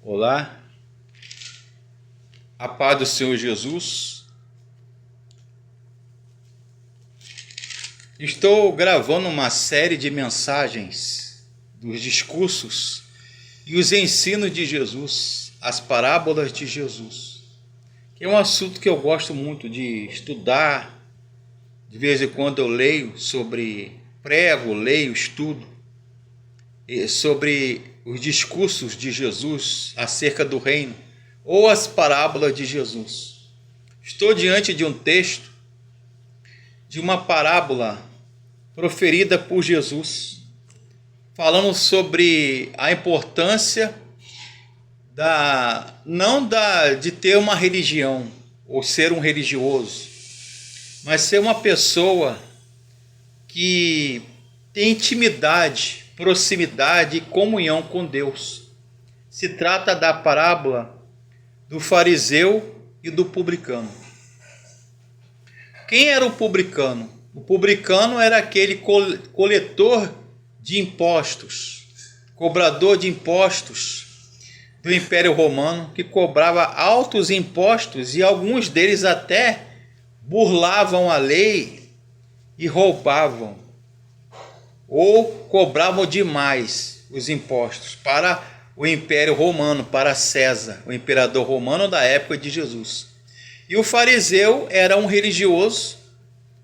Olá, a paz do Senhor Jesus. Estou gravando uma série de mensagens dos discursos e os ensinos de Jesus, as parábolas de Jesus, que é um assunto que eu gosto muito de estudar. De vez em quando eu leio leio, estudo sobre os discursos de Jesus acerca do reino ou as parábolas de Jesus. Estou diante de um texto de uma parábola proferida por Jesus, falando sobre a importância de ter uma religião ou ser um religioso, mas ser uma pessoa que tem intimidade, proximidade e comunhão com Deus. Se trata da parábola do fariseu e do publicano. Quem era o publicano? O publicano era aquele coletor de impostos, cobrador de impostos do Império Romano, que cobrava altos impostos e alguns deles até burlavam a lei e roubavam ou cobravam demais os impostos para o Império Romano, para César, o imperador romano da época de Jesus. E o fariseu era um religioso,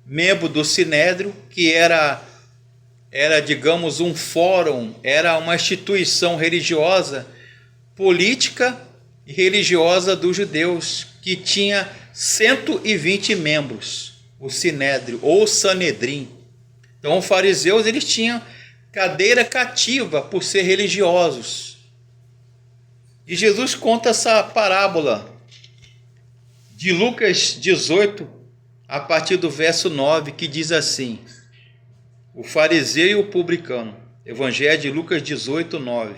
membro do Sinédrio, que era digamos, um fórum, era uma instituição religiosa, política e religiosa dos judeus, que tinha 120 membros, o Sinédrio ou Sanedrim. Então, os fariseus, eles tinham cadeira cativa por ser religiosos. E Jesus conta essa parábola de Lucas 18, a partir do verso 9, que diz assim: o fariseu e o publicano. Evangelho de Lucas 18, 9.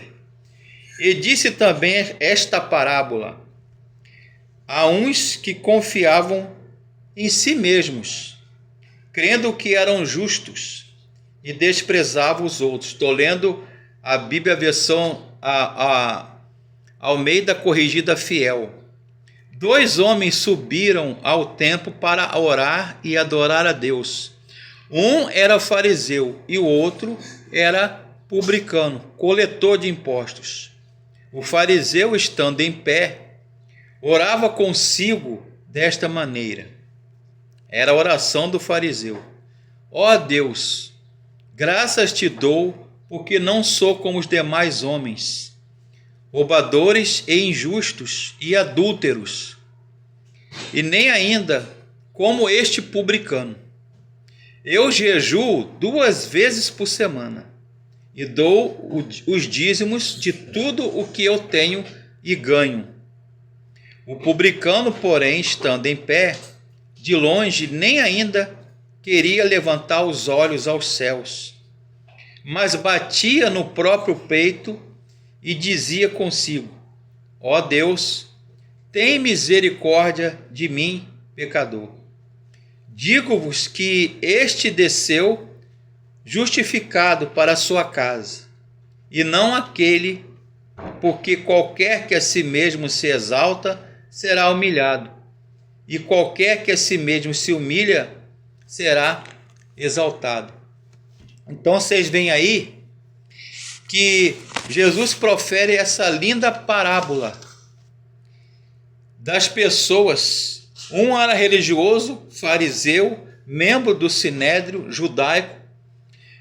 E disse também esta parábola a uns que confiavam em si mesmos, crendo que eram justos, e desprezavam os outros. Estou lendo a Bíblia, a versão Almeida Corrigida Fiel. 2 homens subiram ao templo para orar e adorar a Deus. Um era fariseu e o outro era publicano, coletor de impostos. O fariseu, estando em pé, orava consigo desta maneira. Era a oração do fariseu: ó Deus, graças te dou, porque não sou como os demais homens, roubadores e injustos e adúlteros, e nem ainda como este publicano. Eu jejuo 2 vezes por semana e dou os dízimos de tudo o que eu tenho e ganho. O publicano, porém, estando em pé, de longe nem ainda queria levantar os olhos aos céus, mas batia no próprio peito e dizia consigo: ó Deus, tem misericórdia de mim, pecador. Digo-vos que este desceu justificado para a sua casa, e não aquele, porque qualquer que a si mesmo se exalta será humilhado, e qualquer que a si mesmo se humilha será exaltado. Então vocês veem aí que Jesus profere essa linda parábola das pessoas. Um era religioso, fariseu, membro do Sinédrio judaico,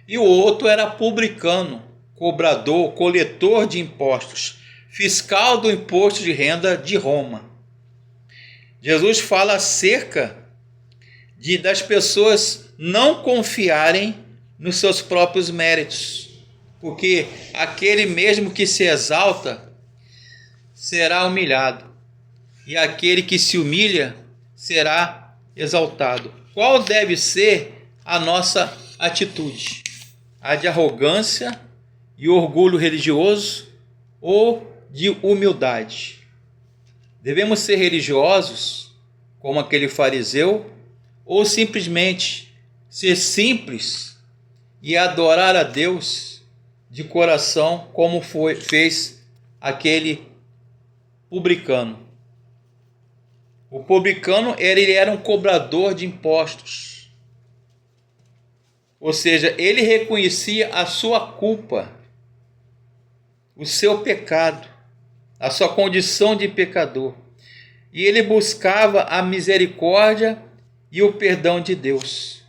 e o outro era publicano, cobrador, coletor de impostos, fiscal do imposto de renda de Roma. Jesus fala acerca das pessoas não confiarem nos seus próprios méritos, porque aquele mesmo que se exalta será humilhado, e aquele que se humilha será exaltado. Qual deve ser a nossa atitude? A de arrogância e orgulho religioso ou de humildade? Devemos ser religiosos, como aquele fariseu, ou simplesmente ser simples e adorar a Deus de coração, como fez aquele publicano. O publicano ele era um cobrador de impostos. Ou seja, ele reconhecia a sua culpa, o seu pecado, a sua condição de pecador. E ele buscava a misericórdia e o perdão de Deus.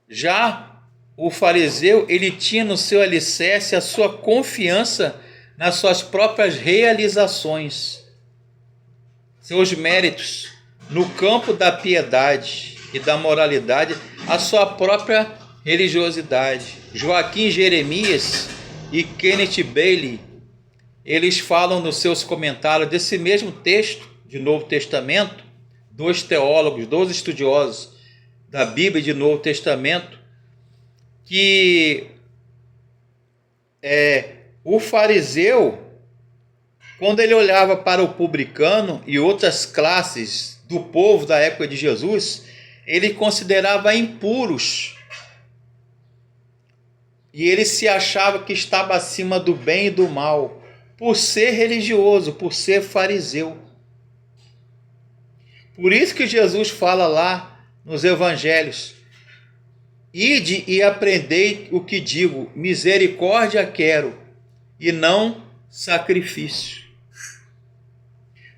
Já o fariseu, ele tinha no seu alicerce a sua confiança nas suas próprias realizações, seus méritos, no campo da piedade e da moralidade, a sua própria religiosidade. Joaquim Jeremias e Kenneth Bailey, eles falam nos seus comentários desse mesmo texto de Novo Testamento, dois teólogos, dois estudiosos da Bíblia de Novo Testamento, que o fariseu, quando ele olhava para o publicano e outras classes do povo da época de Jesus, ele considerava impuros. E ele se achava que estava acima do bem e do mal, por ser religioso, por ser fariseu. Por isso que Jesus fala lá nos evangelhos: ide e aprendei o que digo, misericórdia quero, e não sacrifício.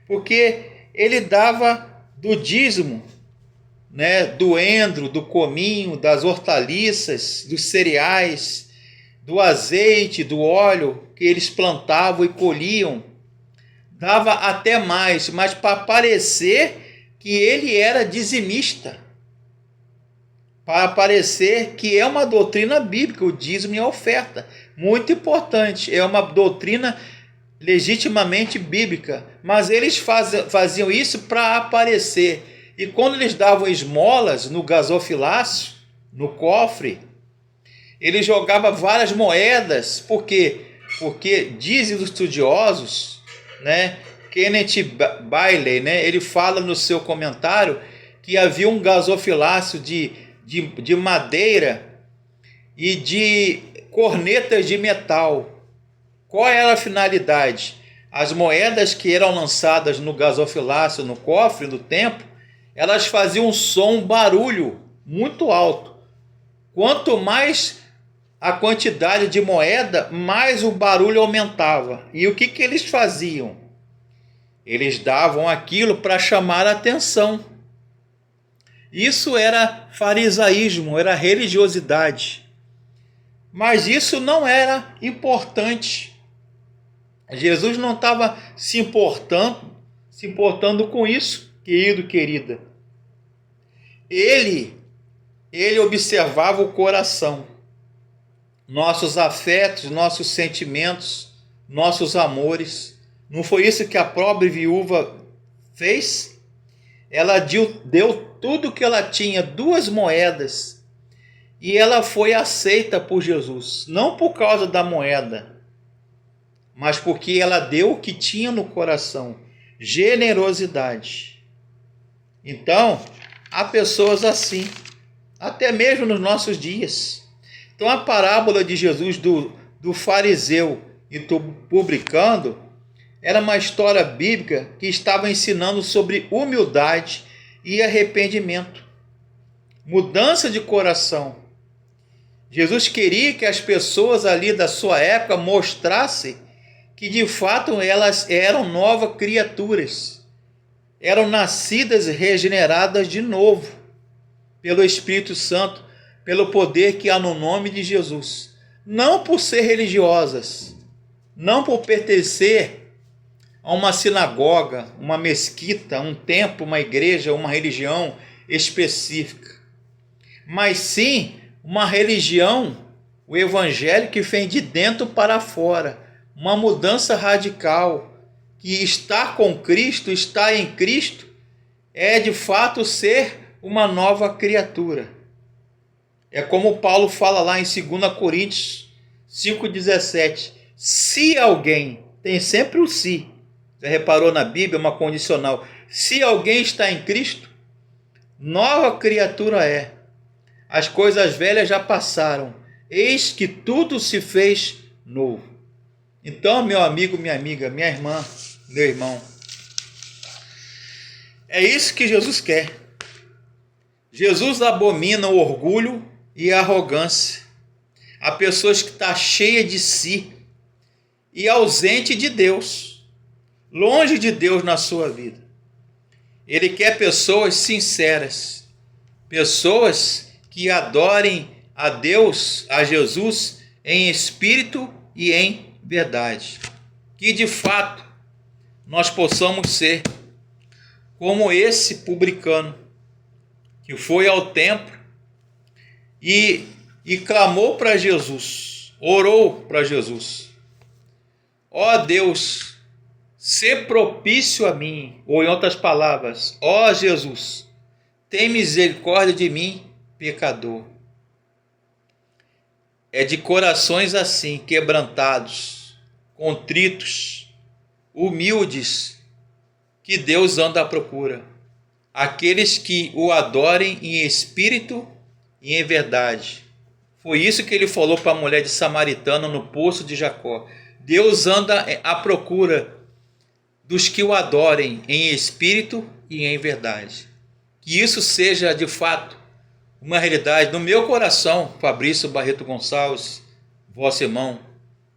Porque ele dava do dízimo, do endro, do cominho, das hortaliças, dos cereais, do azeite, do óleo que eles plantavam e colhiam. Dava até mais, mas para parecer que ele era dizimista. Para parecer que é uma doutrina bíblica, o dízimo e a oferta. Muito importante, é uma doutrina legitimamente bíblica. Mas eles faziam isso para aparecer. E quando eles davam esmolas no gasofilácio, no cofre, ele jogava várias moedas. Por quê? Porque dizem os estudiosos, Kenneth Bailey, ele fala no seu comentário que havia um gasofilácio de madeira e de cornetas de metal. Qual era a finalidade? As moedas que eram lançadas no gasofilácio, no cofre do templo, elas faziam um som, um barulho muito alto. Quanto mais a quantidade de moeda, mais o barulho aumentava. E o que eles faziam? Eles davam aquilo para chamar a atenção. Isso era farisaísmo, era religiosidade. Mas isso não era importante. Jesus não estava se importando com isso, querido, querida. Ele observava o coração, nossos afetos, nossos sentimentos, nossos amores. Não foi isso que a pobre viúva fez? Ela deu tudo que ela tinha, 2 moedas, e ela foi aceita por Jesus, não por causa da moeda, mas porque ela deu o que tinha no coração, generosidade. Então, há pessoas assim, até mesmo nos nossos dias. Então, a parábola de Jesus do fariseu e do publicano era uma história bíblica que estava ensinando sobre humildade e arrependimento, mudança de coração. Jesus queria que as pessoas ali da sua época mostrassem que de fato elas eram novas criaturas, eram nascidas e regeneradas de novo pelo Espírito Santo, pelo poder que há no nome de Jesus. Não por ser religiosas, não por pertencer a uma sinagoga, uma mesquita, um templo, uma igreja, uma religião específica, mas sim uma religião, o evangelho que vem de dentro para fora, uma mudança radical, que estar com Cristo, estar em Cristo, é de fato ser uma nova criatura. É como Paulo fala lá em 2 Coríntios 5,17, se alguém, tem sempre o se, você reparou na Bíblia, uma condicional. Se alguém está em Cristo, nova criatura é. As coisas velhas já passaram. Eis que tudo se fez novo. Então, meu amigo, minha amiga, minha irmã, meu irmão. É isso que Jesus quer. Jesus abomina o orgulho e a arrogância. Há pessoas que estão cheias de si e ausente de Deus, longe de Deus na sua vida. Ele quer pessoas sinceras, pessoas que adorem a Deus, a Jesus, em espírito e em verdade. Que de fato nós possamos ser como esse publicano que foi ao templo e clamou para Jesus, orou para Jesus. Ó Deus, sê propício a mim, ou em outras palavras, ó Jesus, tem misericórdia de mim, pecador. É de corações assim, quebrantados, contritos, humildes, que Deus anda à procura. Aqueles que o adorem em espírito e em verdade. Foi isso que ele falou para a mulher de Samaritana no poço de Jacó. Deus anda à procura dos que o adorem em espírito e em verdade. Que isso seja de fato uma realidade no meu coração, Fabrício Barreto Gonçalves, vosso irmão,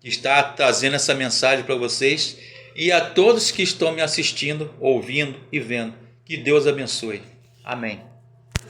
que está trazendo essa mensagem para vocês, e a todos que estão me assistindo, ouvindo e vendo. Que Deus abençoe. Amém.